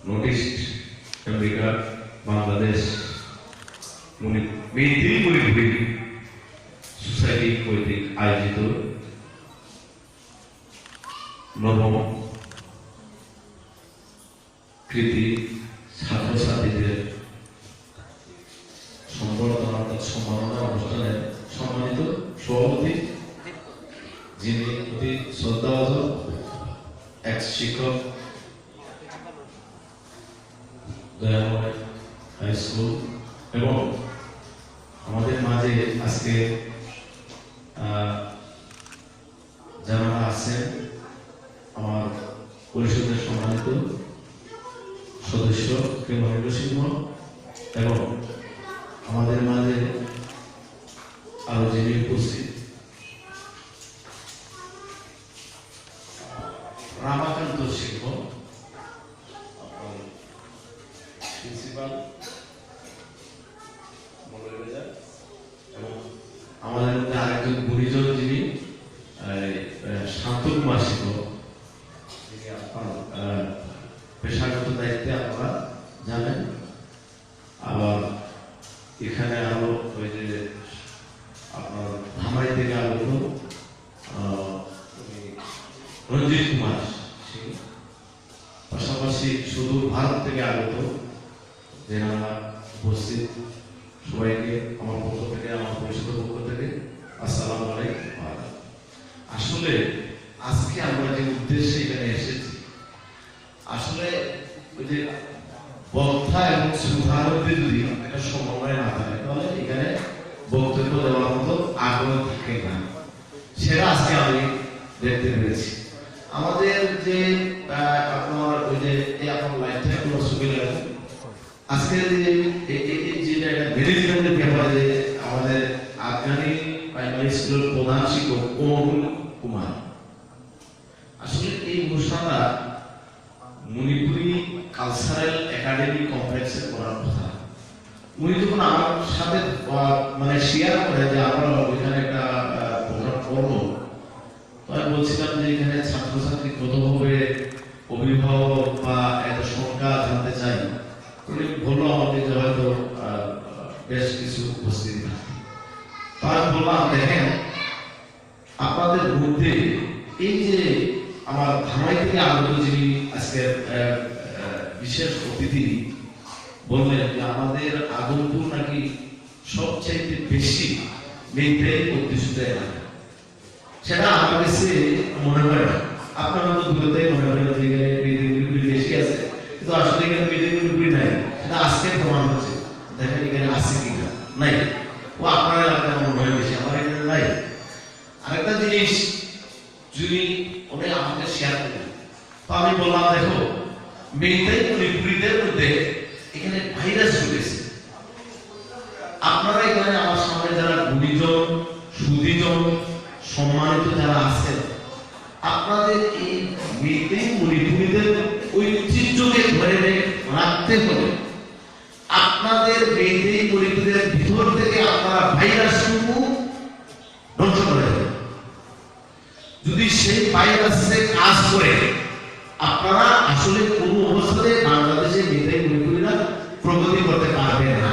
North east America, Bangladesh maintain Manipuri society কর্তৃক আয়োজিত নবম কৃতি ছাত্রছাত্রীদের সম্মাননা অনুষ্ঠানের সম্মানিত সভাপতি, যিনি অতি শ্রদ্ধাভাজন এক শিক্ষক, দয়াময় হাই স্কুল, এবং আমাদের মাঝে আজকে যারা আছেন আমার পরিষদের সম্মানিত সদস্য মহেন্দ্র সিংহ, এবং আমাদের মাঝে আরো যিনি উপস্থিত রামাকান্ত সিংহ প্রিন্সিপাল, এবং আমাদের মধ্যে আরেকজন গুণীজন যিনি শান্তকুমার সিংহ, যিনি আপনার পেশাগত দায়িত্বে আপনারা জানেন। আবার এখানে আরো ওই যে আপনার ধামাই থেকে আগত রঞ্জিত কুমার সিং, পাশাপাশি সুদূর ভারত থেকে আগত যারা উপস্থিত, সবাইকে আমার পক্ষ থেকে, আমার পরিষদের পক্ষ থেকে আসসালামু আলাইকুম। আসলে আজকে আমরা যে উদ্দেশ্যে এখানে এসেছি, আসলে ওই যে বক্তা এবং শ্রোতার মধ্যে যদি একটা সমন্বয় না থাকে, তাহলে এখানে বক্তব্য দেওয়ার মতো আগ্রহ থাকে না। সেটা আজকে আমি দেখতে পেরেছি। আমাদের যে আপনার ওই যে আপনার লাইফটা কোনো সুবিধা আজকে যে যেটা ম্যানেজমেন্টের ব্যাপারে যে আমাদের আফগানি প্রাইমারি স্কুলের প্রধান শিক্ষক অমল কুমার, আসলে এই অনুষ্ঠানটা মণিপুরি কালচারাল একাডেমি কমপ্লেক্সে করার কথা। উনি যখন আমার সাথে মানে শেয়ার করে যে আমরা ওইখানে একটা প্রোগ্রাম করবো, তো আমি বলছিলাম যে এখানে ছাত্রছাত্রী কতভাবে অভিভাবক বা এত সংখ্যা জানতে চাই। উনি বললো আমাকে যে হয়তো বেশ কিছু উপস্থিত থাকে। তো আমি বললাম, দেখেন আপনাদের মধ্যে এই যে আমার ধামাই থেকে আগত যিনি আজকে বিশেষ অতিথি বললেন যে আমাদের আগন্তুক নাকি সবচাইতে বেশি মেয়েটাই অধ্যুষিত এলাকা, সেটা আমার কাছে মনে হয় না। আপনারা তো দূরতেই মনে হয় যে এখানে মেয়েদের বেশি আছে, কিন্তু আসলে এখানে মেয়েদের উপরে নাই। সেটা আজকে প্রমাণ হচ্ছে, দেখেন এখানে আছে কিনা নাই। ও আপনার এলাকায় মনে হয় বেশি, আমার এখানে নাই। আরেকটা জিনিস যদি উনি আমাকে শেয়ার করেন, তো আমি বললাম, দেখো মেয়েদের মণিপুরীদের মধ্যে এখানে ভাইরাস ঘটেছে। আপনারা এখানে আমার সামনে যারা গুণীজন, সুধীজন, সম্মানিত যারা আছেন, আপনাদের এই মেয়েদের মণিপুরীদের ঐতিহ্যকে ধরে রাখতে হলে আপনাদের মেয়েদের মণিপুরীদের ভিতর থেকে আপনারা ভাইরাসটুকু ধ্বংস করে দেবেন। যদি সেই ভাইরাসে কাজ করে, আপনারা আসলে কোন অবস্থাতে বাংলাদেশের মেয়েদের মণিপুরীরা প্রগতি করতে পারবে না।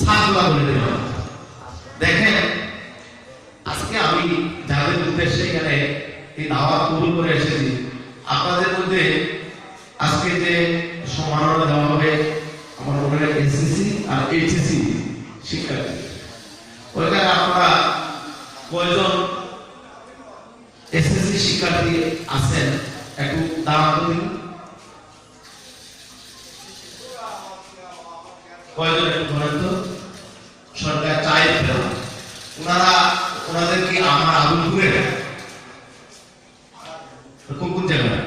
সাতলা বলে দিলাম। দেখেন আজকে আমি যাদের উদ্দেশ্যে এখানে এই দাওয়াত কবুল করে এসেছি, আপনাদের মধ্যে আজকে যে সম্মাননা দেওয়া হবে আমার মনে হয় এসএসসি আর এইচএসসি শিক্ষার্থী, ওইখানে আপনারা কয়জন এসএসসি শিক্ষার্থী আছেন একটু দাঁড়ান দিন। কয়জন একটু বলেন তো? সরকার চাই ওনাদের কি আমার আগুনপুরে কোন কোন জায়গায়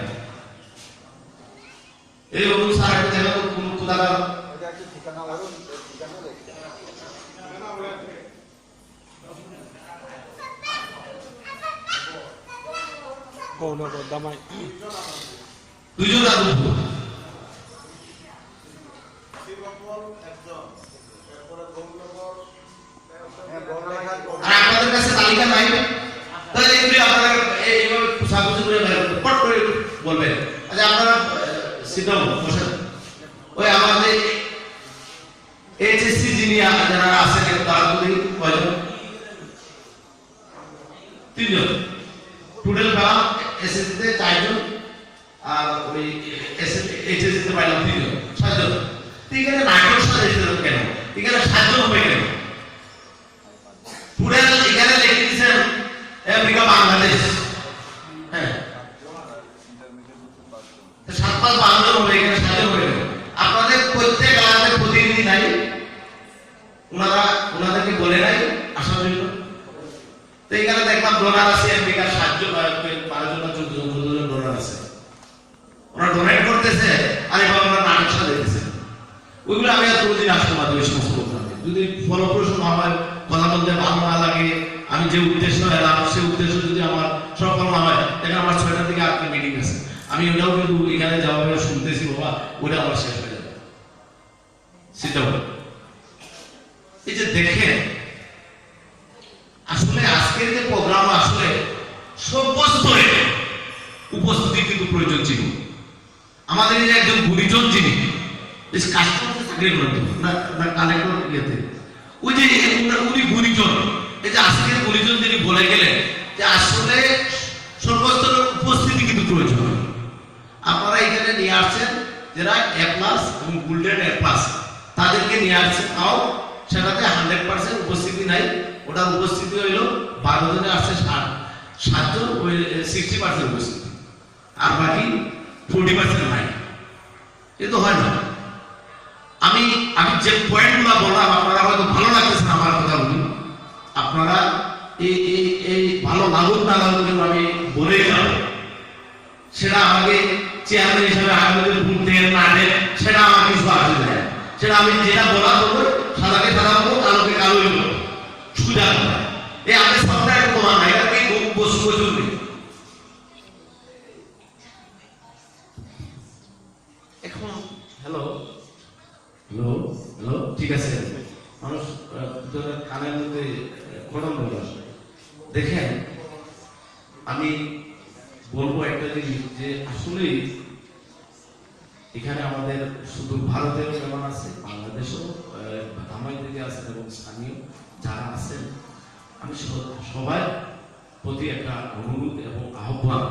এই অনুসার একটা জায়গা কোন কোথাকার কোন দামাই দুজন আগুনপুর আপনাদের কাছে তালিকা নাই, তাহলে এগুলি আপনারা এইভাবে সাবজেক্ট করে পট করে বলবেন। আচ্ছা আপনারা সিট ডাউন বসে ওই আমাদের এইচএসসি যিনি যারা আছেন তারা যদি কয়জন, 3 জন টোটাল পেলাম, এসএসসি তে 4 জন আর ওই এইচএসসি তে পাইলাম 3 জন, 7 জন। এখানে নাটক সাজাইছে কেন? এখানে 7 জন হবে কেন? পুরো এখানে লিখে দিয়েছেন আমেরিকা বাংলাদেশ, হ্যাঁ 7-5 12 জন হবে, এখানে 7 জন হবে। আপনাদের প্রত্যেক এলাকায় প্রতিনিধি নাই, ওনাদেরকে বলে নাই আসার জন্য। তো এখানে দেখলাম ডোনার আছে আমেরিকার 7 জন 12 জন 14 জন ডোনার আছে, ওরা ডোনেট করতেছে আর এবার ওরা নাটক সাজাইতেছে। ওইগুলো আমি আর কোনোদিন আসতে পারি ওই সমস্ত প্রোগ্রামে, যদি ফলপ্রসূ না হয়, কথা বলতে ভালো না লাগে, আমি যে উদ্দেশ্য এলাম সেই উদ্দেশ্য যদি আমার সফল না হয়, দেখেন আমার 6টার দিকে আজকে মিটিং আছে, আমি ওটাও কিন্তু এখানে যাওয়া শুনতেছি, বাবা ওটা আমার শেষ হয়ে যাবে। সেটা এই যে দেখেন আসলে আজকের যে প্রোগ্রাম আসলে সর্বস্তরে উপস্থিতি কিন্তু প্রয়োজন ছিল। আমাদের এই যে একজন গুণীজন যিনি কাস্টমারকে চাকরি করেন না কালেক্টর ইয়েতে, ওই যে উনি গুণীজন, এই যে আজকের গুণীজন যিনি বলে গেলেন যে আসলে সর্বস্তরে উপস্থিতি কিন্তু প্রয়োজন। আপনারা এখানে নিয়ে আসছেন যারা A+ এবং গোল্ডেন A+, তাদেরকে নিয়ে আসছেন, তাও সেটাতে 100% উপস্থিতি নাই, ওটার উপস্থিতি হইল 12 জনে আসছে, 7 জন, ওই 60% উপস্থিতি, আর বাকি 40% নাই। কিন্তু হয় না। আমি যে পয়েন্টগুলো বললাম আপনারা হয়তো ভালো লাগতেছে না আমার কথাগুলি, আপনারা এই ভালো লাগুক না লাগুক কিন্তু আমি বলে গেলাম, সেটা আমাকে চেয়ারম্যান হিসেবে আগামীতে ভুলতে না দেন সেটা আমার কিছু আসে যায়, সেটা আমি যেটা বলা বলবো সাদাকে সাদা বলবো, কালোকে কালো বলবো, সুবিধা হবে। এই আমি সবটা একটা তোমার না, এটা কি বসু নেই। এখন হ্যালো হ্যালো হ্যালো ঠিক আছে, মানুষ কানের মধ্যে কদম বলে আসে। দেখেন আমি বলবো একটা জিনিস, যে আসলেই এখানে আমাদের শুধু ভারতের যেমন আছে, বাংলাদেশও ধামাই থেকে আছেন এবং স্থানীয় যারা আছেন, আমি সবার প্রতি একটা অনুরোধ এবং আহ্বান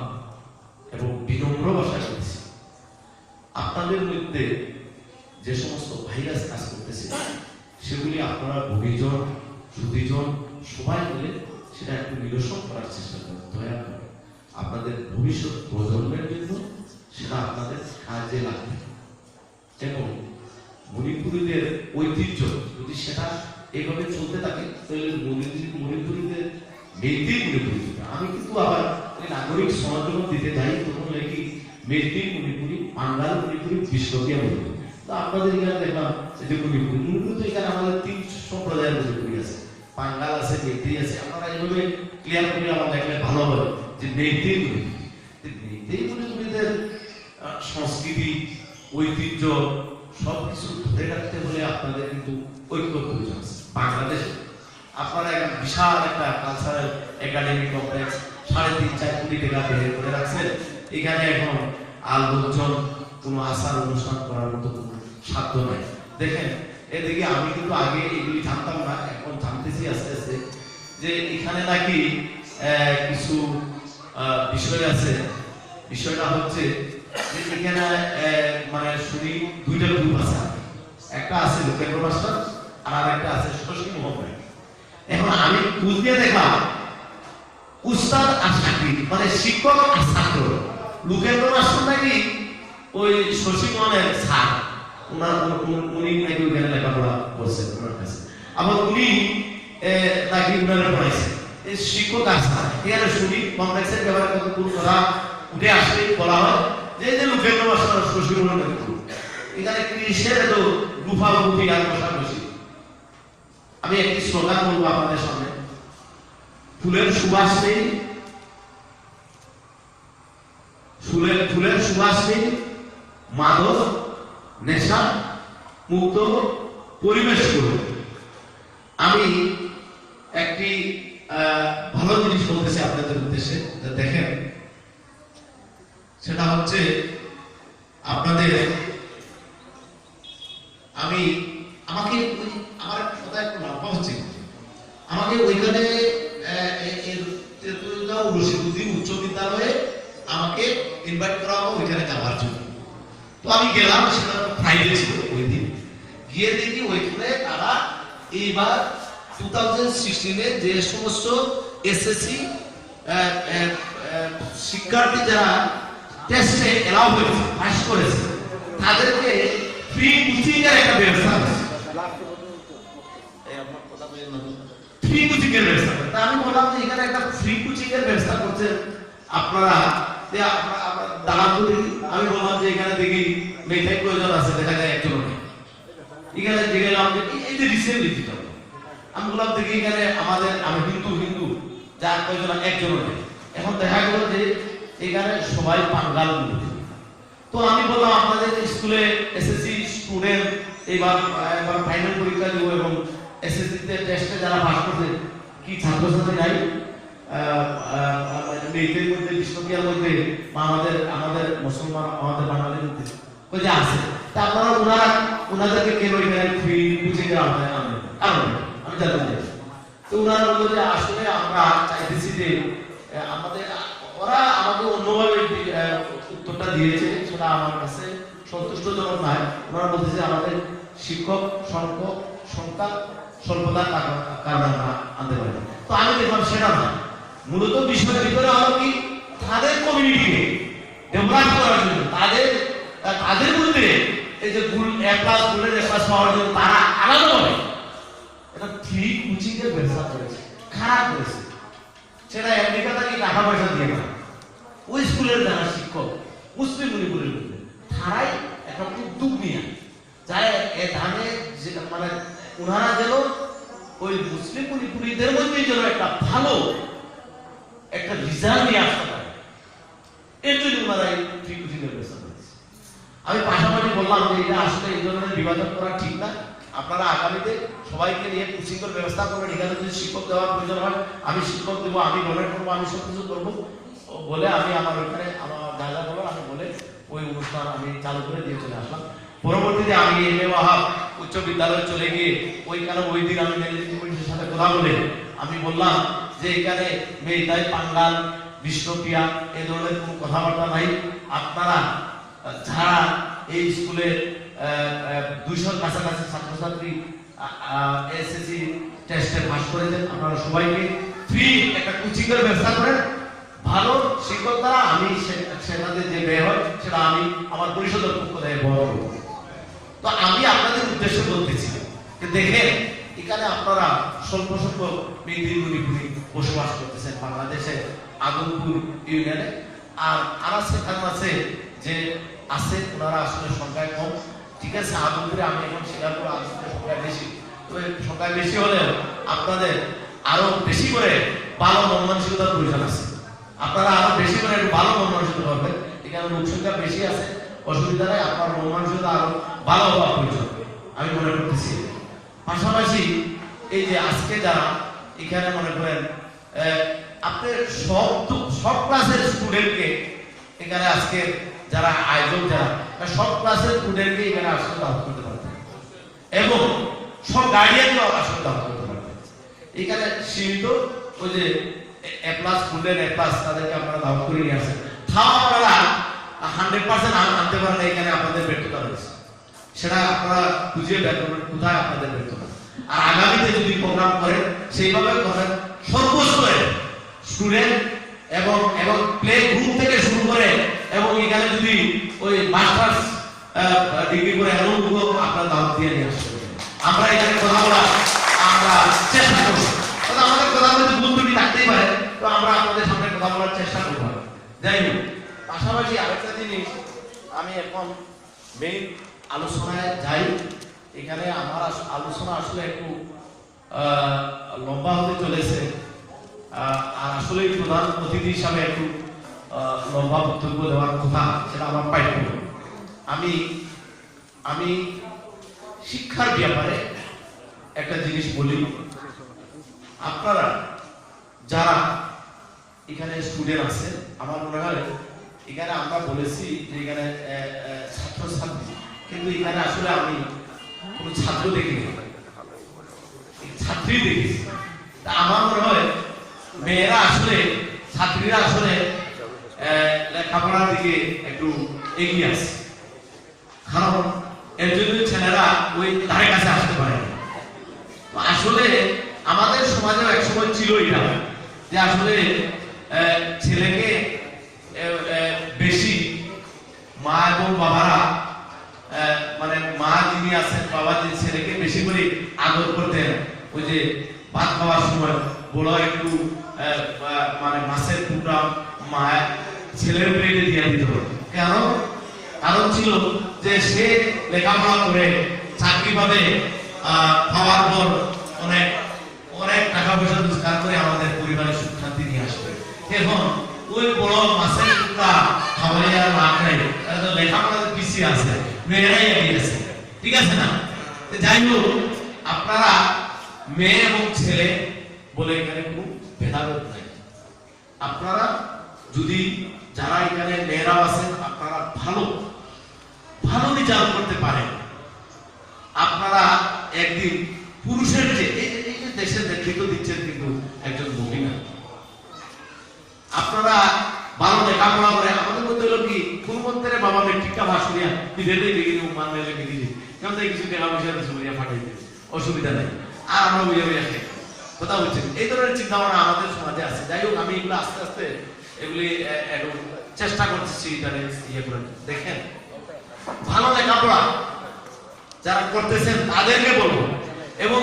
এবং বিনম্র ভাষায় করছি, আপনাদের মধ্যে যে সমস্ত ভাইরাস কাজ করতেছে সেগুলি আপনারা গুণীজন সুধীজন সবাই মিলে সেটা একটু নিরসন করার চেষ্টা করেন, দয়া করে আপনাদের ভবিষ্যৎ প্রজন্মের জন্য সেটা আপনাদের কাজে লাগবে। এবং মণিপুরীদের ঐতিহ্য যদি সেটা এইভাবে চলতে থাকে তাহলে মণিপুরীদের মেয়েদের মণিপুরী, আমি কিন্তু আবার নাগরিক সমাজ যখন দিতে যাই তখন নাকি মেয়েদের মণিপুরী, বাঙ্গাল মণিপুরী, বিশ্বকিয়া মণিপুরী। তো আপনাদের এখানে দেখলাম যে মণিপুরী তো এখানে আমাদের 3 সম্প্রদায়ের মণিপুরী আছে, বাঙ্গাল আছে, মেয়েদের আছে। আপনারা এইভাবে ক্লিয়ার করে আমার দেখলে ভালো হবে যে মেয়েদের মণিপুরীদের সংস্কৃতি ঐতিহ্য সবকিছু ধরে রাখতে হলে আপনাদের কিন্তু ঐক্য প্রয়োজন আছে। বাংলাদেশে আপনারা একটা বিশাল একটা কালচারাল একাডেমি কমপ্লেক্স 3.5-4 কোটি টাকা বের করে রাখছেন, এখানে এখন আলোচন কোনো আচার অনুষ্ঠান করার মতো কোনো সাধ্য নাই। দেখেন এদিকে আমি কিন্তু আগে এগুলি জানতাম না, এখন জানতেছি আস্তে আস্তে যে এখানে নাকি কিছু বিষয় আছে। বিষয়টা হচ্ছে যে এখানে মানে শুনি 2টা গ্রুপ আছে, একটা আছে লোকেন্দ্র মাস্টার আর একটা আছে শশী মোহন। এখন আমি বুঝ দিয়ে দেখলাম উস্তাদ আর ছাত্রী মানে শিক্ষক আর ছাত্র, লোকেন্দ্র মাস্টার নাকি ওই শশী মোহনের স্যার, উনি নাকি ওইখানে লেখাপড়া করছেন ওনার কাছে, আবার উনি নাকি উনারা পড়াইছেন। এই শিক্ষক আর স্যার এখানে শুনি কমপ্লেক্সের ব্যাপারে কতগুলো কথা উঠে আসলে বলা হয় যে যে লোকেন্দ্র মাস্টার শশী মোহনের এখানে কৃষের এত গুফা গুফি আর বসাবসি। আমি একটি স্লোগান বলবো আপনাদের সামনে, ফুলের সুবাস নেই, ফুলের সুবাস নেই, মাদক নেশা মুক্ত পরিবেশ করুন। আমি একটি ভালো জিনিস বলতেছি আপনাদের উদ্দেশ্যে, দেখেন সেটা হচ্ছে আপনাদের ওইখানে রশিদুদ্দিন উচ্চ বিদ্যালয়ে আমাকে ইনভাইট করা হলো ওইখানে যাওয়ার জন্য। তো আমি গেলাম, সেটা ফ্রাইডে ছিল ওই দিন। গিয়ে দেখি ওইখানে তারা এইবার 2016-এ যে সমস্ত এসএসসি শিক্ষার্থী যারা টেস্টে এলাও হয়েছে, পাস করেছে, তাদেরকে ফ্রি কোচিং এর একটা ব্যবস্থা আছে। ফ্রি কোচিং এর ব্যবস্থা। তা আমি বললাম যে এখানে একটা ফ্রি কোচিং এর ব্যবস্থা করছে আপনারা, আমি বললাম যে এখানে দেখি মেধাই প্রয়োজন আছে, দেখা যায় একজন নেই। এখানে দেখলাম যে এই যে রিসেন্টলি যেটা আমি বললাম দেখি এখানে আমাদের আমি হিন্দু যার প্রয়োজন একজন নেই। এখন দেখা গেল যে এখানে সবাই বাঙ্গাল। তো আমি বললাম আপনাদের স্কুলে এসএসসি স্টুডেন্ট এবার ফাইনাল পরীক্ষা দিব এবং এসএসসি টেস্টে যারা পাস করছে কি ছাত্রছাত্রী নাই মেয়েদের মধ্যে, বিষ্ণুকিয়ার মধ্যে, আমাদের মুসলমান, আমাদের বাঙালির মধ্যে ওই যে আছে। তা আপনারা ওনাদেরকে কেন এখানে ফ্রি কোচিং এর আওতায় আনবেন? কারণ আমি জানতে চাই। তো ওনারা বললো যে আসলে আমরা চাইতেছি যে আমাদের, ওরা আমাকে অন্যভাবে উত্তরটা দিয়েছে, সেটা আমার কাছে সন্তুষ্টজনক নয়। ওনারা বলতেছে আমাদের শিক্ষক সংখ্যা স্বল্পতার কারণে আমরা আনতে পারি। তো আমি দেখলাম সেটা না, মূলত বিষয়ের ভিতরে হলো কি তাদের কমিউনিটিকে ডেভেলপ করার জন্য, তাদের মধ্যে এই যে এ প্লাস পাওয়ার জন্য তারা আলাদাভাবে এটা ফ্রি কোচিং এর ব্যবস্থা করেছে। খারাপ করেছে সেটা আমেরিকা থেকে টাকা পয়সা দিয়ে না, ওই স্কুলের যারা শিক্ষক মুসলিম মণিপুরের মধ্যে তারাই একটা উদ্যোগ নিয়ে যায় ধানে, মানে ওনারা যেন ওই মুসলিম মণিপুরীদের মধ্যে যেন একটা ভালো একটা রিজাল্ট নিয়ে আসতে পারে, এর জন্য ওনারা এই ফ্রি কোচিং এর ব্যবস্থা করেছে। আমি পাশাপাশি বললাম যে এটা আসলে এই ধরনের বিভাজন করা ঠিক না, আপনারা আগামীতে সবাইকে নিয়ে কোচিং এর ব্যবস্থা করবেন। এখানে যদি শিক্ষক দেওয়ার প্রয়োজন হয় আমি শিক্ষক দেবো, আমি ডোনেট করবো, আমি সব কিছু করবো বলে আমি আমার ওখানে আমার যা বলার আমি বলে ওই অনুষ্ঠান আমি চালু করে দিয়ে চলে আসলাম। পরবর্তীতে আমি এমএ ওয়াহাব উচ্চ বিদ্যালয়ে চলে গিয়ে ওইখানে ওই দিন আমি ম্যানেজিং কমিটির সাথে কথা বলে আমি বললাম যে এখানে মেয়েটাই পাঙ্গাল বিষ্ণুপ্রিয়া এই ধরনের কোনো কথাবার্তা নাই। আপনারা যারা এই স্কুলে 200 কাছাকাছি ছাত্রছাত্রী এসএসসি টেস্টে পাস করেছেন, আপনারা সবাইকে ফ্রি একটা কোচিং এর ব্যবস্থা করেন। ভালো শিক্ষক দ্বারা আমি সেটাতে যে ব্যয় হয় সেটা আমি আমার পরিষদের পক্ষ থেকে বহন করব। তো আমি আপনাদের উদ্দেশ্যে বলতেছি যে দেখেন এখানে আপনারা স্বল্প সংখ্যক মেয়েদের মণিপুরি বসবাস করতেছেন বাংলাদেশের আদমপুর ইউনিয়নে, আর আনাসে আছে যে আছে ওনারা আসলে সংখ্যায় কম। ঠিক আছে, আদমপুরে আমি এখন স্বীকার করবো আদমপুরের সংখ্যা বেশি, তবে সংখ্যা বেশি হলেও আপনাদের আরো বেশি করে ভালো মন মানসিকতার প্রয়োজন আছে। আপনারা আরো বেশি করে একটু ভালো মন মানসিকতা করবেন। এখানে লোক সংখ্যা বেশি আছে, অসুবিধা নাই, আপনার মন মানসিকতা আরো ভালো হওয়া প্রয়োজন আমি মনে করতেছি। পাশাপাশি এই যে আজকে যারা এখানে মনে করেন আপনি সব ক্লাসের স্টুডেন্টকে এখানে আজকে যারা আয়োজক যারা সব ক্লাসের স্টুডেন্টকে এখানে আসলে দাওয়াত করতে পারতেন এবং সব গার্ডিয়ানকেও আসলে দাওয়াত করতে পারতেন। এখানে সীমিত ওই যে এ প্লাস স্টুডেন্ট এ প্লাস তাদেরকে আপনারা দাওয়াত করে নিয়ে আসেন, তাও আপনারা 100% আনতে পারেন। এখানে আপনাদের ব্যর্থতা রয়েছে, সেটা আপনারা খুঁজে বের করবেন কোথায় আপনাদের ব্যর্থতা। আর আগামীতে যদি প্রোগ্রাম করেন সেইভাবে করেন, সর্বস্তরে স্টুডেন্ট এবং প্লে গ্রুপ থেকে শুরু করে এবং এখানে যদি ওই মাস্টার্স ডিগ্রি করে এমনগুলো আপনার দাওয়াত দিয়ে নিয়ে আসতে হবে। আমরা এখানে কথা বলা আমরা চেষ্টা করব, আমাদের কথা যদি গুরুত্বটি থাকতেই পারে তো আমরা আপনাদের সামনে কথা বলার চেষ্টা করব। যাই হোক, পাশাপাশি আরেকটা জিনিস আমি এখন মেইন আলোচনায় যাই। এখানে আমার আলোচনা আসলে একটু লম্বা হতে চলেছে, আর আসলে প্রধান অতিথি হিসাবে একটু লম্বা বক্তব্য দেওয়ার কথা সেটা আমার পাইব। আমি শিক্ষার ব্যাপারে একটা জিনিস বলি, আপনারা যারা এখানে স্টুডেন্ট আছে আমার মনে হয় এখানে আমরা বলেছি যে এখানে ছাত্রছাত্রী, কিন্তু এখানে আসলে আমি কোনো ছাত্র দেখিনি, ছাত্রী দেখেছি। আমার মনে হয় মেয়েরা আসলে, ছাত্রীরা আসলে লেখাপড়ার দিকে একটু এগিয়ে আছে, কারণ এর জন্য ছেলেরা ওই ধারে কাছে আসতে পারে। আসলে আমাদের সমাজে একসময় ছিল এটা, যে আসলে ছেলেকে বেশি মা এবং বাবারা, মানে মা যিনি আছেন, বাবা যিনি, ছেলেকে বেশি করে আদর করতেন। ওই যে ভাত খাওয়ার সময় বড় একটু মানে মাছের টুকরা মা ছেলের প্লেটে দিয়ে দিত। কেন? কারণ ছিল যে সে লেখাপড়া করে চাকরি পাবে, খাওয়ার পর অনেক অনেক টাকা পয়সা রোজগার করে আমাদের পরিবারের সুখ শান্তি নিয়ে আসবে। এখন ওই বড় মাছের টুকরা খাওয়াই আর লাভ নাই, লেখাপড়া পিছিয়ে আছে, মেয়েরাই এগিয়ে আছে, ঠিক আছে না? যাই হোক, আপনারা মেয়ে এবং ছেলে বলে এখানে কোনো ভেদাভেদ নাই। আপনারা যদি, যারা এখানে মেয়েরা আছেন, আপনারা ভালো ভালো রেজাল্ট করতে পারেন, আপনারা একদিন পুরুষের যে এই যে দেশের নেতৃত্ব দিচ্ছেন কিন্তু একজন মহিলা, আপনারা ভালো লেখাপড়া করে, আমাদের মধ্যে হলো কি কোন মন্ত্রে বাবা মেট্রিকটা ভাস করিয়া বিদেতে বিগিনি মান মেলে বিগিনি কেমন কিছু টাকা পয়সা সুবিধা পাঠাই দেয়, অসুবিধা নেই, আর আমরা বুঝে বুঝে খাই। কথা বলছেন, এই ধরনের চিন্তা ভাবনা আমাদের সমাজে আছে। যাই হোক, আমি এগুলো আস্তে আস্তে এগুলি একটু চেষ্টা করতেছি ইয়ে করে। দেখেন, ভালো লেখাপড়া যারা করতেছেন তাদেরকে বলবো, এবং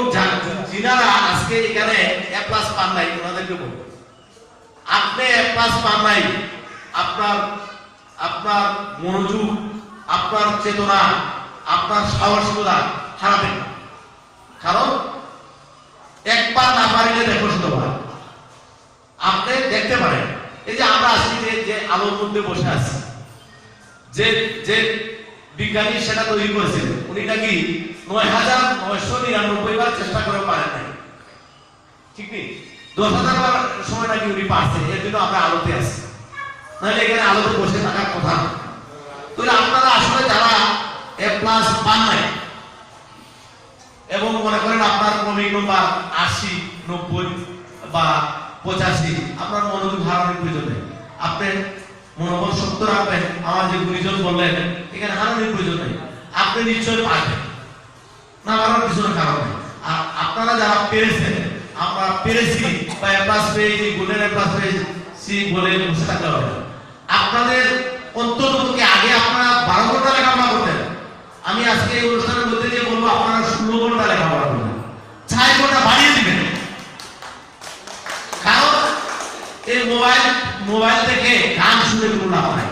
যিনারা আজকে এখানে এ প্লাস পান নাই ওনাদেরকে বলবো, আপনি এ প্লাস পান নাই, আপনার মনোযোগ, আপনার চেতনা, আপনার সাহসিকতা হারাবেন। কারণ একবার না পারিলে দেখো শতবার। আপনি দেখতে পারেন, এই যে আমরা আজকে যে আলোর মধ্যে বসে আছি, যে বিজ্ঞানী সেটা তৈরি করেছিলেন, উনি নাকি ৯৯৯৯ বার চেষ্টা করে পারেন নাই, ঠিক নেই? ১০,০০০ বার সময় নাকি উনি পারছেন, এর জন্য আমরা আলোতে আছি, নাহলে এখানে আলোতে বসে থাকার কথা। তাহলে আপনারা আসলে যারা এ প্লাস পান নাই এবং মনে করেন আপনার ক্রমিক নম্বর ৮০, ৯০ বা ৮৫, আপনার মনোযোগ হারানোর প্রয়োজন নেই। আপনি মনোবল শক্ত রাখবেন। আমার যে গুরুজন বললেন, এখানে হারানোর প্রয়োজন নেই, আপনি নিশ্চয় পারবেন, না পারার পিছনে কারণ নেই। আর আপনারা যারা পেরেছেন, আমরা পেরেছি বা এ প্লাস পেয়েছি, গোল্ডেন এ প্লাস পেয়েছি বলে বসে থাকতে হবে। আপনাদের অন্ততপক্ষে আগে আপনারা ১২ ঘন্টা লেখাপড়া করতেন, আমি আজকে এই অনুষ্ঠানের মধ্যে দিয়ে বলবো আপনারা ১৬ ঘন্টা লেখাপড়া করবেন, ৬ ঘন্টা বাড়িয়ে দিবেন। কারণ এই মোবাইল থেকে গান শুনে কোনো লাভ নাই।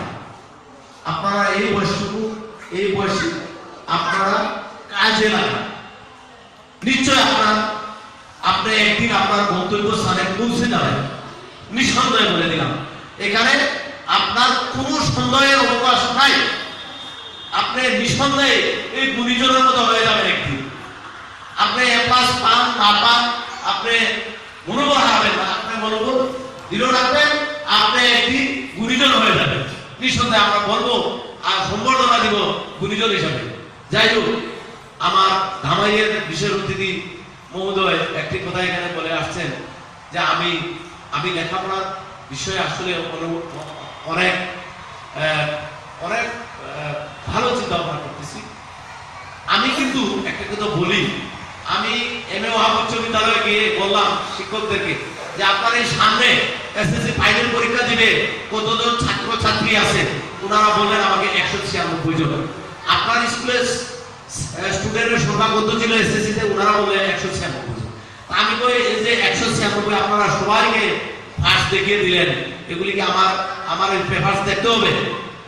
আপনারা এই বয়সে আপনারা কাজে লাগান, নিশ্চয় আপনি একদিন আপনার গন্তব্য স্থানে পৌঁছে যাবেন, নিঃসন্দেহে বলে দিলাম। এখানে আপনার কোনো সন্দেহের অবকাশ নাই, আপনি নিঃসন্দেহে এই গুণীজনের মতো হয়ে যাবেন একদিন। আপনি এ প্লাস পান না পান, আপনি মনোবল হারাবেন না, আপনি মনোবল দৃঢ় রাখবেন, আপনি একদিন গুণীজন হয়ে যাবেন নিঃসন্দেহে। আমরা বলবো আর সম্বর্ধনা দিব গুণীজন হিসাবে। যাই হোক, আমার ধামাইয়ের বিশেষ অতিথি মহোদয় একটি কথা এখানে বলে আসছেন যে আমি লেখাপড়ার বিষয়ে আসলে অনেক অনেক ভালো চিন্তা ভাবনা করতেছি। আমি কিন্তু একটা কথা বলি, আমি এমএ ওয়াহাব উচ্চ বিদ্যালয়ে গিয়ে বললাম শিক্ষকদেরকে যে আপনার এই সামনে এসএসসি ফাইনাল পরীক্ষা দিবে কতজন ছাত্র ছাত্রী আছে? ওনারা বললেন আমাকে ১৯৬ জন। আপনার স্কুলের স্টুডেন্টের সংখ্যা কত ছিল এসএসসি তে? ওনারা বললেন ১৯৬ জন। আমি কই এই যে ১৯৬ আপনারা সবাইকে ফার্স্ট দেখিয়ে দিলেন, এগুলি কি আমার পেপারস দেখতে হবে?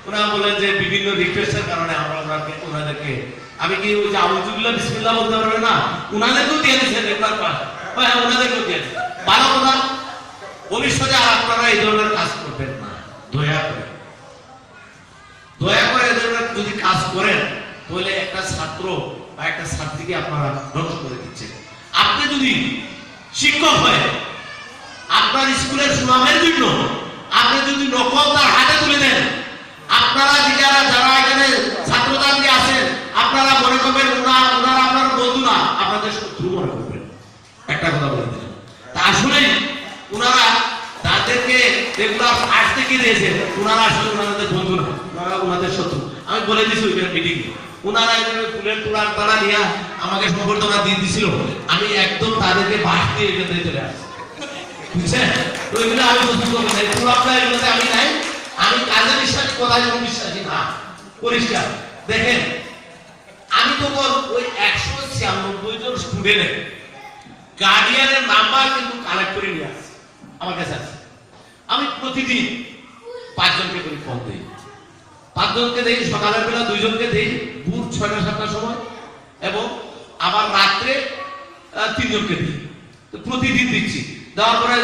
ওনারা বললেন যে বিভিন্ন রিকোয়েস্টের কারণে আমরা ওনাদেরকে, আমি কি ওই যে আউযুবিল্লাহ বিসমিল্লাহ বলতে পারবে না, ওনাদেরকেও দিয়ে দিয়েছেন একবার পাস। হ্যাঁ, ওনাদেরকেও দিয়ে দিয়েছেন। ভালো কথা, ভবিষ্যতে আর আপনারা এই ধরনের কাজ করবেন না, দয়া করে এই ধরনের যদি কাজ করেন তাহলে একটা ছাত্র বা একটা ছাত্রীকে আপনারা ধ্বংস করে দিচ্ছেন। আপনি যদি শিক্ষক হয়, আপনার স্কুলের সুনামের জন্য আপনি যদি নকল তার হাতে তুলে দেন, আপনারা যারা এখানে ছাত্রছাত্রী আছেন, আপনারা মনে করবেন ওনারা আপনার বন্ধু না, আপনাদের শত্রু মনে করবেন। একটা কথা বলে দিলাম। তা লিখে দিয়েছে ওনারা আসলে ওনাদের বন্ধু না, ওনারা ওনাদের শত্রু। আমি বলে দিছি ওইখানে মিটিং, ওনারা ফুলের তোড়ার তারা নিয়ে আমাকে সম্বর্ধনা দিয়ে দিছিল, আমি একদম তাদেরকে বাস দিয়ে এখানে চলে আসছি, বুঝছেন? তো এগুলো আমি পছন্দ করি না, তোড়াটা এগুলোতে আমি নাই। আমি কাজে বিশ্বাসী, কোথায় যেমন বিশ্বাসী না, পরিষ্কার। দেখেন আমি তখন ওই 196 জন স্টুডেন্টের গার্ডিয়ানের নাম্বার কিন্তু কালেক্ট করে নিয়ে আসছি আমার কাছে আছে। আমি প্রতিদিন 5 জনকে করে ফোন দিই, 5 জনকে দিই, সকালের বেলা 2 জনকে দিই, ভোর 6টা-7টার সময়, এবং আবার রাত্রে 3 জনকে দিই। তো প্রতিদিন দিচ্ছি। দেওয়ার পরে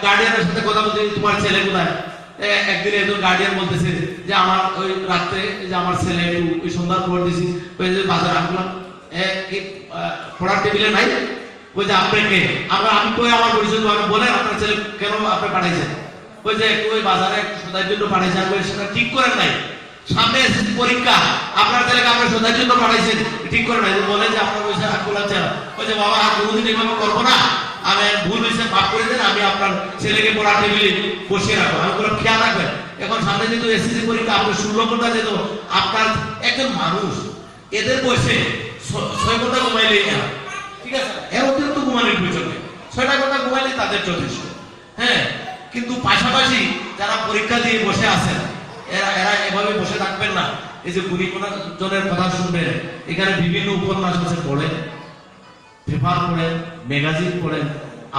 গার্ডিয়ানের সাথে কথা বলতে, তোমার ছেলে কোথায়? একদিন একজন গার্ডিয়ান বলতেছে যে আমার ওই রাত্রে যে আমার ছেলে একটু ওই সন্ধ্যার পর দিছি, ওই যে বাজার আনলাম, পড়ার টেবিলে নাই, ওই যে আপনাকে আমি কই আমার পরিচয় আমি বলেন আপনার ছেলে কেন আপনি পাঠাইছেন? ওই যে একটু ওই বাজারে সদার জন্য পাঠাইছেন, সেটা ঠিক করেন নাই, সামনে এসএসসি পরীক্ষা, আপনার ছেলেকে আপনি সদার জন্য পাঠাইছেন, ঠিক করেন নাই। বলে যে আপনার পয়সা হাত খোলাচ্ছে, ওই যে বাবা আর কোনোদিন এভাবে করবো না, আমি ভুল হয়েছে মাফ করে দেন, আমি আপনার ছেলেকে পড়া টেবিলে বসিয়ে রাখবো। আমি বললাম খেয়াল রাখবেন, এখন সামনে যেহেতু এসএসসি পরীক্ষা, আপনার 16 ঘন্টা যেত, আপনার একজন মানুষ এদের বসে 6 ঘন্টা ঘুমাইলে ঠিক আছে, এর অতিরিক্ত ঘুমানোর প্রয়োজন নেই, 6টা ঘন্টা ঘুমাইলে তাদের যথেষ্ট। হ্যাঁ, কিন্তু পাশাপাশি যারা পরীক্ষা দিয়ে বসে আছেন, এরা এভাবে বসে থাকবেন না। এই যে গুণী জনের কথা শুনবেন, এখানে বিভিন্ন উপন্যাস আছে, পড়েন, পেপার পড়েন, ম্যাগাজিন পড়েন,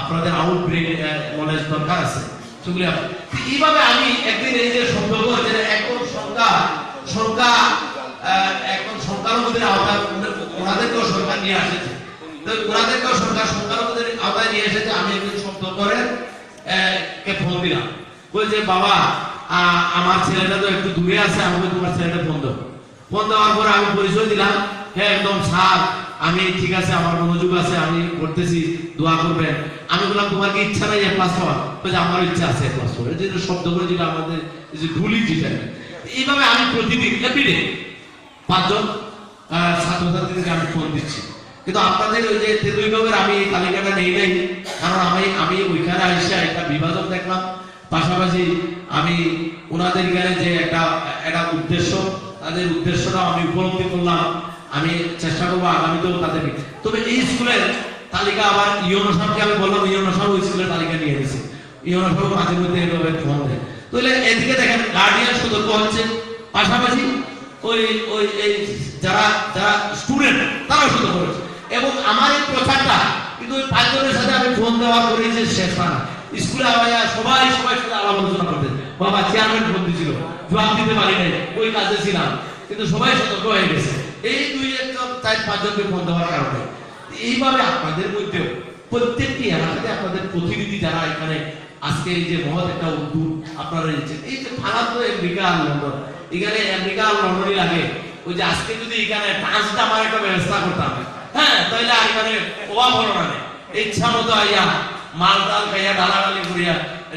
আপনাদের আউট ব্রেক নলেজ দরকার আছে, সেগুলি এইভাবে আমি একদিন এই যে সম্পর্ক যে এখন এখন সংখ্যালঘুদের আওতায় ওনাদেরকেও সরকার নিয়ে আসেছে, ওনাদেরকেও সরকার সংখ্যালঘুদের আওতায় নিয়ে এসেছে। আমি একদিন শব্দ করে কে ফোন দিলাম, বলে যে বাবা আমার ছেলেটা তো একটু দূরে আছে, আমাকে তোমার ছেলেটা ফোন দাও। ফোন দেওয়ার পরে আমি পরিচয় দিলাম, হ্যাঁ একদম স্যার আমি ঠিক আছে, আমার মনোযোগ আছে, আমি করতেছি, দোয়া করবেন। আমি বললাম তোমার কি ইচ্ছা নাই ক্লাস হওয়ার? বলছে আমার ইচ্ছা আছে ক্লাস হওয়ার। যে শব্দ করে যেটা আমাদের যে ঢুলি যেটা, এইভাবে আমি প্রতিদিন এভরিডে 5 জন ছাত্রছাত্রীদেরকে আমি ফোন দিচ্ছি। কিন্তু আপনাদের ওই যে তেতুইবাবের আমি এই তালিকাটা নেই নাই, কারণ আমি ওইখানে আইসা একটা বিভাজন দেখলাম, পাশাপাশি আমি ওনাদের এখানে যে একটা উদ্দেশ্য, তাদের উদ্দেশ্যটাও আমি উপলব্ধি করলাম। আমি চেষ্টা করবো আগামীতেও তাদেরকে। তবে এই স্কুলের তালিকা আবার ইউনো সাহেবকে আমি বললাম, ইউনো সাহেব ওই স্কুলের তালিকা নিয়ে গেছে, ইউনো সাহেব মাঝে মধ্যে এভাবে ফোন দেয়। তাহলে এদিকে দেখেন গার্ডিয়ান সতর্ক হচ্ছে, পাশাপাশি ওই ওই এই যারা যারা স্টুডেন্ট তারাও সতর্ক হচ্ছে। এবং আমার এই প্রচারটা কিন্তু ওই 5 জনের সাথে আমি ফোন দেওয়া করি যে শেষ না, স্কুলে সবাই সাথে আলাপ আলোচনা করতে, বাবা চেয়ারম্যান ফোন দিয়েছিল, জবাব দিতে পারি নাই, ওই কাজে ছিলাম, কিন্তু সবাই সতর্ক হয়ে গেছে এই 2-4-5 জনকে ফোন দেওয়ার কারণে। এইভাবে আপনাদের মধ্যেও প্রত্যেকটি এলাকাতে আপনাদের প্রতিনিধি যারা এখানে আজকে এই যে মহৎ একটা উদ্যোগ আপনারা নিচ্ছেন, এই যে ফারাত আমেরিকা আর লন্ডন, এখানে আমেরিকা আর লন্ডনই লাগে। ওই যে আজকে যদি এখানে ডান্সটা আমার একটা ব্যবস্থা করতাম, হ্যাঁ তাহলে আর এখানে অভাব হলো না, ইচ্ছা মতো আইয়া মাল ডাল গাইয়া ডালাডালি করিয়া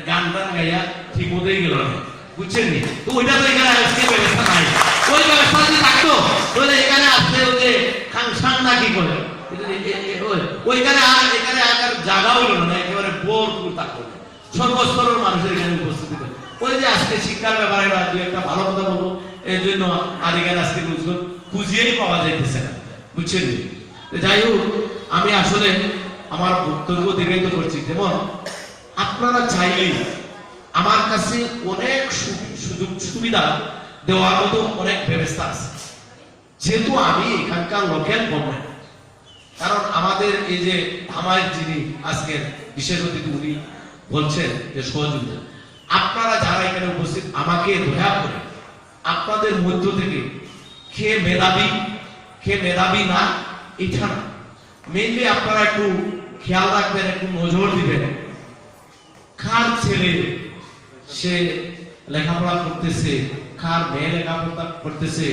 গান টান গাইয়া ঠিক মতোই গেল না, বুঝছেন নি? তো ওইটা তো এখানে আজকে ব্যবস্থা নাই। ওই ব্যবস্থা যদি থাকতো তাহলে এখানে আসলে ওই যে খাংসাং না কি করে ওইখানে এখানে আগার জায়গা হলো না, একেবারে বোরপুর থাকতো, সর্বস্তরের মানুষের এখানে উপস্থিতি। ওই যে আজকে শিক্ষার ব্যাপারে দু একটা ভালো কথা বলবো, এই জন্য আর এখানে আজকে খুঁজিয়েই পাওয়া যাইতেছে না, বুঝছেন? যাই হোক, আমি আসলে আমার বক্তব্য দীর্ঘায়িত করছি। যেমন আপনারা চাইলেই আমার কাছে অনেক সুযোগ সুবিধা দেওয়ার মতো অনেক ব্যবস্থা আছে, যেহেতু আমি এখানকার লোকাল গভর্নমেন্ট। কারণ আমাদের এই যে আমার যিনি আজকের বিশেষ অতিথি উনি বলছেন যে সহযোগিতা, আপনারা যারা এখানে উপস্থিত, আমাকে দয়া করে আপনাদের মধ্য থেকে খেয়ে মেধাবী না এটা না, মেইনলি আপনারা একটু খেয়াল রাখবেন, একটু নজর দিবেন, কার ছেলে সে লেখাপড়া করতেছে, কার মেয়ে লেখাপড়া করতেছে,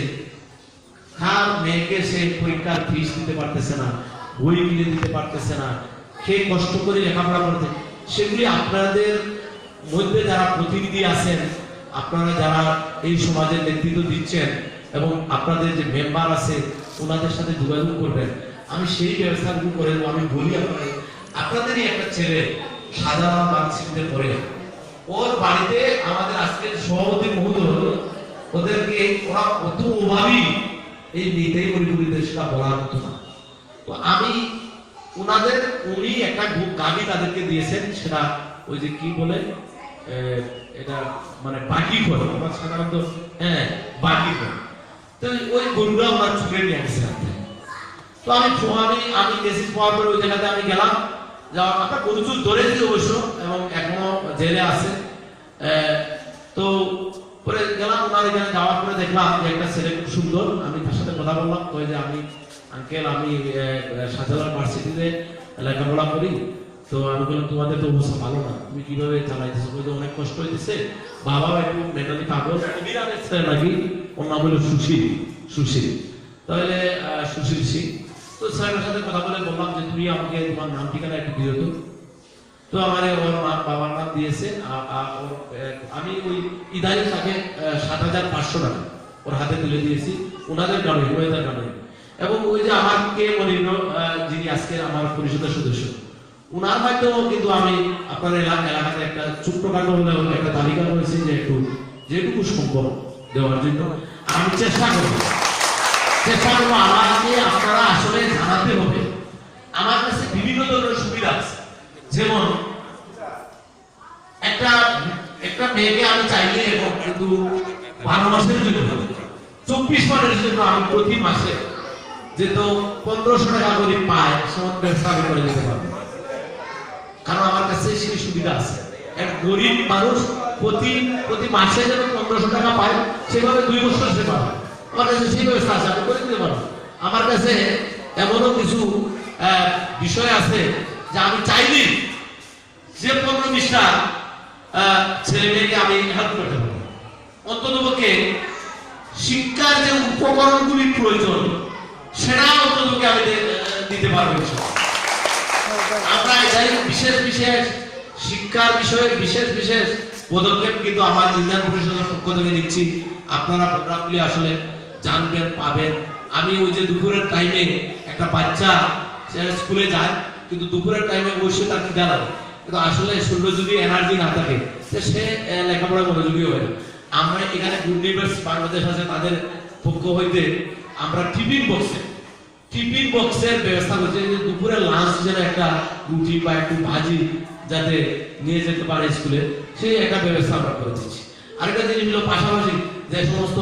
কার মেয়েকে সে পরীক্ষার ফিস দিতে পারতেছে না, বই কিনে দিতে পারতেছে না, সে কষ্ট করে লেখাপড়া করতে, সেগুলি আপনাদের মধ্যে যারা প্রতিনিধি আছেন, আপনারা যারা এই সমাজের নেতৃত্ব দিচ্ছেন এবং আপনাদের যে মেম্বার আছে ওনাদের সাথে যোগাযোগ করবেন। আমি সেই ব্যবস্থাগুলো করে দেবো। আমি বলি আপনাদেরই একটা ছেলে সাধারণ মার্কশিটে পড়ে, ও ওর বাড়িতে আমাদের আজকের সভাপতি মহোদয় ওদেরকে ওরা অত অভাবী এই নিতেই পরিপূর্ণদের সেটা বলার মতো না। তো আমি উনি একটা গাড়ি তাদেরকে দিয়েছেন, সেটা ওই যে কি বলে এটা মানে বাকি করে আমার সাধারণত বাকি করে। তো ওই গরুটা ওনার ছুটে নিয়ে আসছিলাম। তো আমি মেসেজ পাওয়ার পরে ওই জায়গাতে আমি গেলাম, যাওয়ার আমরা গরু ধরেছি অবশ্য এবং এখনো জেলে আছে। তো পরে গেলাম ওনার এখানে, যাওয়ার পরে দেখলাম যে একটা ছেলে খুব সুন্দর। আমি তার সাথে কথা বললাম, ওই যে আমি আঙ্কেল আমি শাহজালাল ভার্সিটিতে লেখাপড়া করি। তো আমি বললাম তোমাদের তো অবস্থা ভালো না, তুমি কিভাবে চালাইতেছো? অনেক কষ্ট হইতেছে, বাবাও একটু মেন্টালি পাগল, ছেলে নাকি, ওর নাম হলো সুশীল। তাহলে সুশীল সিং। তো স্যারের সাথে কথা বলে বললাম যে তুমি আমাকে তোমার নাম ঠিকানা একটু দিও তো। তো আমার ওর বাবার নাম দিয়েছে। আমি ওই ইদানিং তাকে ৭,৫০০ টাকা ওর হাতে তুলে দিয়েছি, ওনাদের গ্রামে, হুমায়ুদার গ্রামে। এবং ওই যে আমার কে মনির, যিনি আজকে আমার পরিষদের সদস্য, উনার মাধ্যমেও কিন্তু আমি আপনার এলাকাতে একটা ছোট্টখাটো হলে একটা তালিকা করেছি যে একটু যেটুকু সম্ভব দেওয়ার জন্য আমি চেষ্টা করবো। আমাকে আপনারা আসলে জানাতে হবে। আমার কাছে বিভিন্ন ধরনের সুবিধা আছে, যেমন একটা মেয়েকে আমি চাইলে এবং কিন্তু 12 মাসের জন্য 24 মাসের জন্য আমি প্রতি মাসে যেহেতু 1500 টাকা করে পায় সমান ব্যবসা আমি করে দিতে পারবো, কারণ আমার কাছে সেই সুবিধা আছে। এক গরিব মানুষ প্রতি মাসে যেন 1500 টাকা পায়, সেভাবে 2 বছর সে পাবে। আমার কাছে সেই ব্যবস্থা আছে, আমি করে দিতে পারবো। আমার কাছে এমনও কিছু বিষয় আছে যে আমি চাইলেই যে 15-20টা ছেলে মেয়েকে আমি হেল্প করতে পারবো। অন্ততপক্ষে শিক্ষার যে উপকরণগুলি প্রয়োজন সেটা অন্ততপক্ষে আমি দিতে পারবো। আমরা এটাই বিশেষ শিক্ষার বিষয়ে বিশেষ পদক্ষেপ কিন্তু আমার ইউনিয়ন পরিষদের পক্ষ থেকে নিচ্ছি। আপনারা প্রোগ্রামগুলি আসলে জানবেন, পাবেন। আমি ওই যে দুপুরের টাইমে একটা বাচ্চা স্কুলে যায়, কিন্তু দুপুরের টাইমে বসে তার খিদা লাগে, কিন্তু আসলে শরীরে যদি এনার্জি না থাকে সে লেখাপড়া মনোযোগী হয় না। আমরা এখানে গুড নিউজ বাংলাদেশ আছে, তাদের পক্ষ হইতে আমরা টিফিন বক্সের ব্যবস্থা করছি, যে দুপুরে লাঞ্চ যেন একটা রুটি বা একটু ভাজি যাতে নিয়ে যেতে পারে স্কুলে, সেই একটা ব্যবস্থা আমরা করে দিচ্ছি। আরেকটা জিনিস হলো পাশাপাশি যে সমস্ত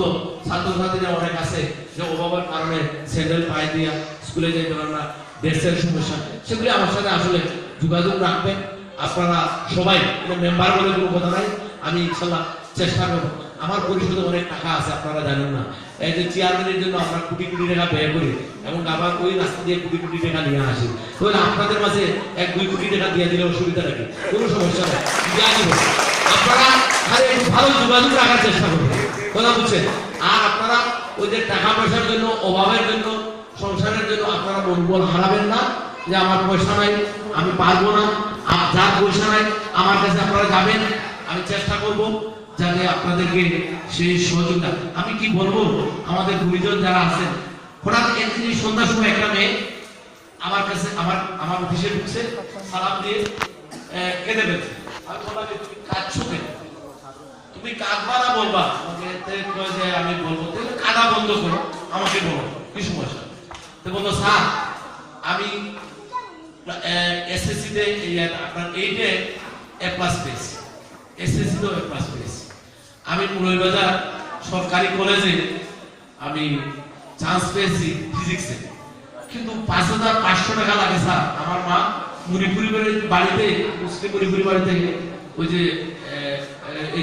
ছাত্রছাত্রীরা অনেক আছে যে অভাবের কারণে স্যান্ডেল পায়ে দিয়ে স্কুলে যেতে পারে না, ড্রেসের সমস্যা, সেগুলি আমার সাথে আসলে যোগাযোগ রাখবেন। আপনারা সবাই মেম্বার বলে কোনো কথা নাই, আমি ইনশাল্লাহ চেষ্টা করবো। আমার পরিষদে অনেক টাকা আছে, আপনারা জানেন না। এই যে চেয়ারম্যানের জন্য আমরা কোটি টাকা ব্যয় করি এবং আবার ওই রাস্তা দিয়ে কোটি টাকা নিয়ে আসি। তো আপনাদের মাঝে 1-2 কোটি টাকা দিয়ে দিলে অসুবিধা নাকি? কোনো সমস্যা নেই, দিয়ে দিব। আপনারা খালি ভালো যোগাযোগ রাখার চেষ্টা করবেন, কথা বুঝছেন? আর আপনারা ওই যে টাকা পয়সার জন্য, অভাবের জন্য, সংসারের জন্য আপনারা মনোবল হারাবেন না যে আমার পয়সা নাই, আমি পারবো না। আর যার পয়সা নাই আমার কাছে আপনারা যাবেন, আমি চেষ্টা করবো যাতে আপনাদেরকে সেই সহযোগিতা। আমি কি বলবো, আমাদের গুরুজন যারা আছেন, হঠাৎ একদিন সন্ধ্যার সময় একটা মেয়ে আমার কাছে আমার অফিসে ঢুকছে, সালাম দিয়ে কেঁদে ফেলছে। আমি বললাম তুমি কাঁদছো কেন? তুমি কাঁদবা না বলবা? আমি বলবো কাঁদা বন্ধ করো, আমাকে বলো কি সমস্যা। তো বললো স্যার আমি এসএসসিতে আপনার 8-এ A+ পেয়েছি, এসএসসিতেও A+ পেয়েছি। আমি মুরলীবাজার সরকারি কলেজে আমি চান্স পেয়েছি ফিজিক্সে, কিন্তু 5,500 টাকা লাগে স্যার। আমার মা মুড়িপুরি বাড়িতে, মুসলিম মুড়িপুরি বাড়িতে ওই যে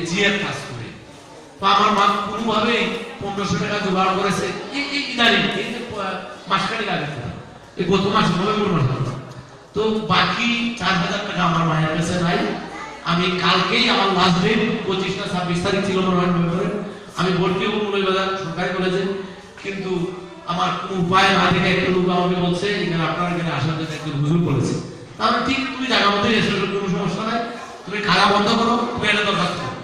জিএর কাজ করে। তো আমার মা কোনোভাবেই 1500 টাকা জোগাড় করেছে ইদানিং, এই যে মাসখানেক আগে, এই গত মাস নভেম্বর মাসে। তো বাকি 4,000 টাকা আমার মায়ের কাছে নাই। আমি কালকেই আমার লাস্ট ডেট 25 না 26 তারিখ ছিল নভেম্বরে, আমি ভর্তি হবো মুরলীবাজার সরকারি কলেজে। কিন্তু আমার কোনো উপায় না দেখে একটা লোক আমাকে বলছে এখানে আপনার এখানে আসার জন্য একজন হুজুর বলেছে। তাহলে ঠিক তুমি জায়গা মতো এসে, কোনো সমস্যা নাই, তুমি খাওয়া বন্ধ করো, তুমি এটা দরখাস্ত করো।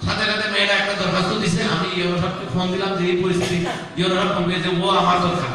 সাথে সাথে মেয়েরা একটা দরখাস্ত দিছে। আমি ইউনো সাহেবকে ফোন দিলাম যে এই পরিস্থিতি, ইউনো সাহেব বলবে যে ও আমার দরকার